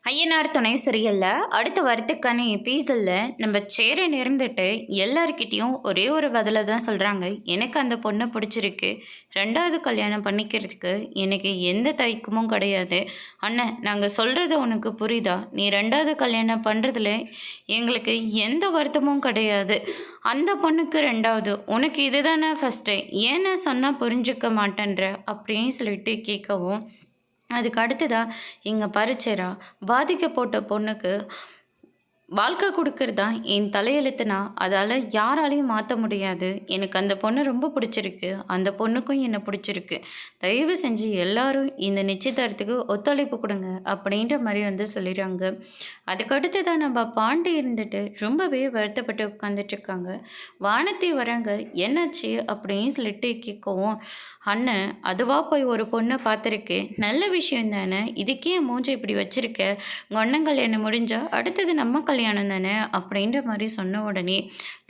ஐயனார் துணை சீரியல்ல அடுத்த வாரத்துக்கான எபிசோட்ல நம்ம சேரன் இருந்துட்டு எல்லாருக்கிட்டேயும் ஒரே ஒரு பதிலை தான் சொல்கிறாங்க. எனக்கு அந்த பொண்ணை பிடிச்சிருக்கு, ரெண்டாவது கல்யாணம் பண்ணிக்கிறதுக்கு எனக்கு எந்த தயக்கமும் கிடையாது. அண்ணன், நாங்கள் சொல்கிறது உனக்கு புரியுதா? நீ ரெண்டாவது கல்யாணம் பண்ணுறதுல எங்களுக்கு எந்த வருத்தமும் கிடையாது. அந்த பொண்ணுக்கு ரெண்டாவது, உனக்கு இதுதானே ஃபஸ்ட்டு, ஏன்னா சொன்னால் புரிஞ்சுக்க மாட்டேன்ற அப்படின்னு சொல்லிட்டு கேட்கவும், அதுக்கு அடுத்ததாக இங்கே பரிச்சரா பாதிக்கப்பட்ட பொண்ணுக்கு வாழ்க்கை கொடுக்கறது தான் என் தலையெழுத்துனா அதால் யாராலையும் மாற்ற முடியாது. எனக்கு அந்த பொண்ணு ரொம்ப பிடிச்சிருக்கு, அந்த பொண்ணுக்கும் என்னை பிடிச்சிருக்கு. தயவு செஞ்சு எல்லாரும் இந்த நிச்சயதார்த்தத்துக்கு ஒத்துழைப்பு கொடுங்க அப்படின்ற மாதிரி சொல்லிடுறாங்க. அதுக்கடுத்து தான் நம்ம பாண்டி இருந்துட்டு ரொம்பவே வருத்தப்பட்டு உட்காந்துட்ருக்காங்க. வானத்தை வராங்க, என்னாச்சு அப்படின்னு சொல்லிட்டு கேட்கவும், அண்ணன் அதுவாக போய் ஒரு பொண்ணை பார்த்துருக்கு, நல்ல விஷயம் தானே, இதுக்கே மூஞ்சை இப்படி வச்சுருக்க, உங்கள் அண்ணன் கல்யாணம் முடிஞ்சால் அடுத்தது நம்ம கல்யாணம் தானே அப்படின்ற மாதிரி சொன்ன உடனே,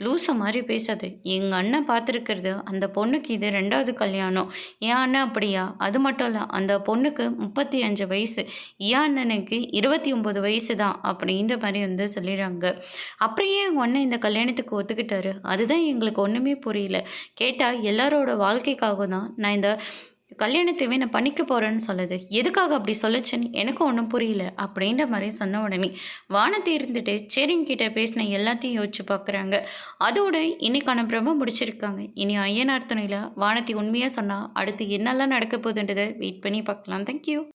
லூஸை மாதிரி பேசாது, எங்கள் அண்ணன் பார்த்துருக்கிறது அந்த பொண்ணுக்கு இது ரெண்டாவது கல்யாணம். ஏன் அண்ணன் அப்படியா? அது மட்டும் இல்லை, அந்த பொண்ணுக்கு 35 வயசு, ஏன் அண்ணனுக்கு 29 வயசு தான் அப்படின்ற மாதிரி சொல்லிடுறாங்க. அப்படியே எங்கள் அண்ணன் இந்த கல்யாணத்துக்கு ஒத்துக்கிட்டாரு, அதுதான் எங்களுக்கு ஒன்றுமே புரியல. கேட்டால் எல்லாரோட வாழ்க்கைக்காக தான் நான் இந்த கல்யாணத்தையே நான் பண்ணிக்க போகிறேன்னு சொல்லுது. எதுக்காக அப்படி சொல்லுச்சுன்னு எனக்கும் ஒன்றும் புரியல அப்படின்ற மாதிரி சொன்ன உடனே வானத்தை இருந்துட்டு சேரிங்கிட்ட பேசின எல்லாத்தையும் யோசிச்சு பார்க்குறாங்க. அதோட இன்னைக்கான பிரம்ம முடிச்சிருக்காங்க. இனி ஐயனார் துணையில் வானத்தை உண்மையாக சொன்னால் அடுத்து என்னெல்லாம் நடக்க போகுதுன்றதை வெயிட் பண்ணி பார்க்கலாம். தேங்க்யூ.